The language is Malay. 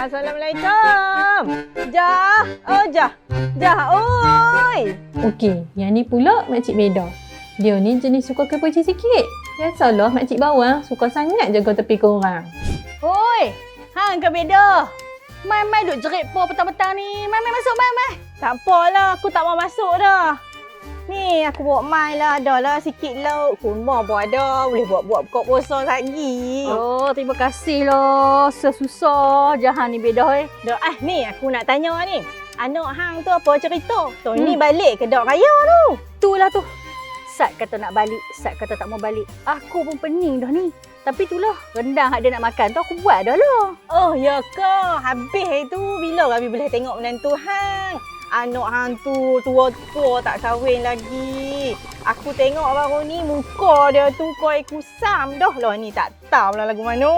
Assalamualaikum. Jah. Oh, Jah. Jah, oi. Okey, yang ni pula Makcik Beda. Dia ni jenis suka kepoci sikit. Biasalah Makcik Bawang suka sangat jaga tepi korang. Oi. Hang ke beda? Mai duk jerit po petang-petang ni. Mai masuk, mai. Tak apalah, aku tak mau masuk dah. Ni aku bawa mai lah, ada lah sikit lauk. Kurma pun ada, boleh buat buka puasa lagi. Oh, terima kasih lah. Susah jahan ni beda Dah, ni aku nak tanya ni. Anak hang tu apa cerita? Tahun ni balik ke dak raya tu? Itulah tu. Sat kata nak balik, Sat kata tak mau balik. Aku pun pening dah ni. Tapi itulah, rendang hak dia nak makan tu aku buat dah lah. Oh, ya ke? Habis tu bila Rabi boleh tengok menantu hang? Anak hang tu tua-tua tak kahwin lagi. Aku tengok baru ni muka dia tu koi kusam dah lah ni, tak tahu lah lagu mana.